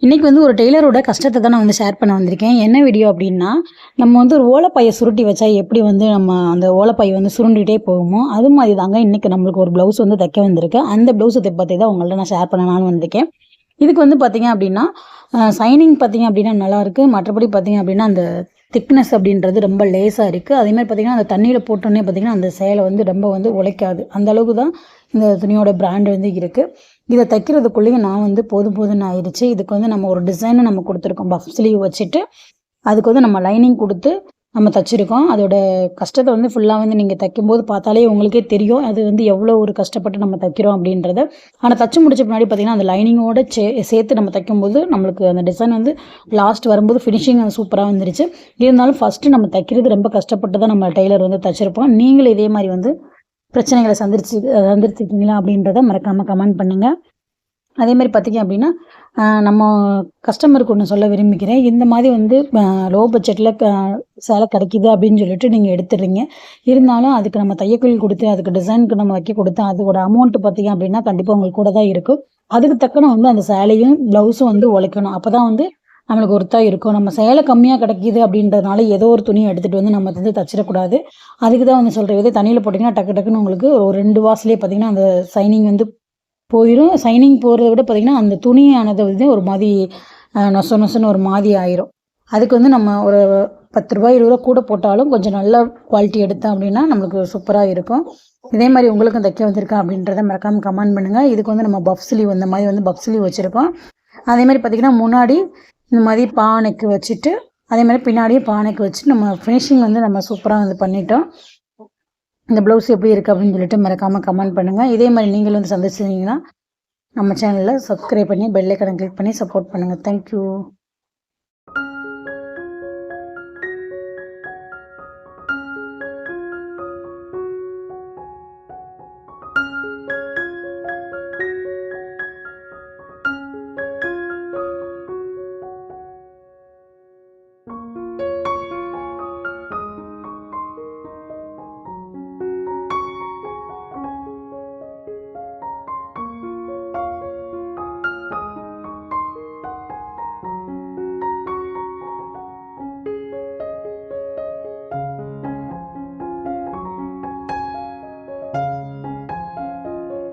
இன்றைக்கி வந்து ஒரு டெய்லரோட கஷ்டத்தை தான் நான் வந்து ஷேர் பண்ண வந்திருக்கேன். என்ன வீடியோ அப்படின்னா, நம்ம வந்து ஒரு ஓலைப்பையை சுருட்டி வச்சா எப்படி வந்து நம்ம அந்த ஓலைப்பை வந்து சுருண்டிகிட்டே போகுமோ, அது மாதிரி தாங்க இன்றைக்கி நம்மளுக்கு ஒரு ப்ளவுஸ் வந்து தைக்க வந்திருக்கு. அந்த ப்ளவுஸை பற்றி தான் உங்கள்ட்ட நான் ஷேர் பண்ணலான்னு வந்திருக்கேன். இதுக்கு வந்து பார்த்தீங்க அப்படின்னா, சைனிங் பார்த்தீங்க அப்படின்னா நல்லாயிருக்கு. மற்றபடி பார்த்தீங்க அப்படின்னா, அந்த திக்னஸ் அப்படின்றது ரொம்ப லேசாக இருக்குது. அதேமாதிரி பார்த்தீங்கன்னா, அந்த தண்ணியில் போட்டோன்னே பார்த்தீங்கன்னா, அந்த சேலை வந்து ரொம்ப வந்து உழைக்காது. அந்த அளவுக்கு தான் இந்த துணியோட பிராண்ட் வந்து இருக்குது. இதை தைக்கிறதுக்குள்ளேயும் நான் வந்து போதும் போதும்னு ஆயிடுச்சு. இதுக்கு வந்து நம்ம ஒரு டிசைனும் நம்ம கொடுத்துருக்கோம். பஃப் ஸ்லீவ் வச்சுட்டு, அதுக்கு வந்து நம்ம லைனிங் கொடுத்து நம்ம தச்சுருக்கோம். அதோட கஷ்டத்தை வந்து ஃபுல்லாக வந்து நீங்கள் தைக்கும்போது பார்த்தாலே உங்களுக்கே தெரியும். அது வந்து எவ்வளோ ஒரு கஷ்டப்பட்டு நம்ம தைக்கிறோம் அப்படின்றத. ஆனால் தச்சு முடிச்ச பின்னாடி பார்த்தீங்கன்னா, அந்த லைனிங்கோட சேர்த்து நம்ம தைக்கும்போது நம்மளுக்கு அந்த டிசைன் வந்து லாஸ்ட் வரும்போது ஃபினிஷிங் சூப்பராக வந்துருச்சு. இருந்தாலும் ஃபஸ்ட்டு நம்ம தைக்கிறது ரொம்ப கஷ்டப்பட்டு தான் நம்ம டெய்லர் வந்து தச்சிருப்போம். நீங்களும் இதே மாதிரி வந்து பிரச்சனைகளை சந்திச்சிருக்கீங்களா அப்படின்றத மறக்காமல் கமெண்ட் பண்ணுங்கள். அதேமாதிரி பார்த்தீங்க அப்படின்னா, நம்ம கஸ்டமருக்கு ஒன்று சொல்ல விரும்பிக்கிறேன். இந்த மாதிரி வந்து லோ பட்ஜெட்டில் சேலை கிடைக்கிது அப்படின்னு சொல்லிட்டு நீங்கள் எடுத்துடுறீங்க. இருந்தாலும் அதுக்கு நம்ம தையக்கூலி கொடுத்து, அதுக்கு டிசைனுக்கு நம்ம வைக்க கொடுத்து, அதோட அமௌண்ட்டு பார்த்தீங்க அப்படின்னா கண்டிப்பாக உங்களுக்கு கூட தான் இருக்கும். அதுக்கு தக்கன வந்து அந்த சேலையும் ப்ளவுஸும் வந்து உழைக்கணும். அப்போ தான் வந்து நம்மளுக்கு ஒர்த்தாக இருக்கும். நம்ம சேலை கம்மியாக கிடைக்கிது அப்படின்றதுனால ஏதோ ஒரு துணியை எடுத்துகிட்டு வந்து நம்ம வந்து தச்சிடக்கூடாது. அதுக்கு தான் வந்து சொல்கிறேன். இதே தண்ணியில் போட்டிங்கன்னா டக்கு டக்குன்னு உங்களுக்கு ஒரு 2 வாஷ்லேயே பார்த்தீங்கன்னா அந்த சைனிங் வந்து போயிடும். சைனிங் போகிறத விட பார்த்திங்கன்னா அந்த துணியானது வந்து ஒரு மாதிரி நொச நொசன்னு ஒரு மாதிரி ஆயிரும். அதுக்கு வந்து நம்ம ஒரு ரூ. 10 ரூ. 20 கூட போட்டாலும் கொஞ்சம் நல்ல குவாலிட்டி எடுத்தோம் அப்படின்னா நம்மளுக்கு சூப்பராக இருக்கும். இதே மாதிரி உங்களுக்கும் தைக்க வந்திருக்கா அப்படின்றத மறக்காமல் கமெண்ட் பண்ணுங்கள். இதுக்கு வந்து நம்ம பஃப் ஸ்லீவ் இந்த மாதிரி வந்து பஃப் ஸ்லீவ் வச்சுருக்கோம். அதேமாதிரி பார்த்திங்கன்னா முன்னாடி இந்த மாதிரி பானைக்கு வச்சுட்டு, அதே மாதிரி பின்னாடியும் பானைக்கு வச்சு நம்ம ஃபினிஷிங் வந்து நம்ம சூப்பராக வந்து பண்ணிட்டோம். இந்த ப்ளவுஸ் எப்படி இருக்குது அப்படின்னு சொல்லிட்டு மறக்காமல் கமெண்ட் பண்ணுங்கள். இதே மாதிரி நீங்களும் வந்து சந்திச்சிங்கன்னா நம்ம சேனலில் சப்ஸ்கிரைப் பண்ணி பெல் ஐக்கானை கிளிக் பண்ணி சப்போர்ட் பண்ணுங்கள். தேங்க்யூ.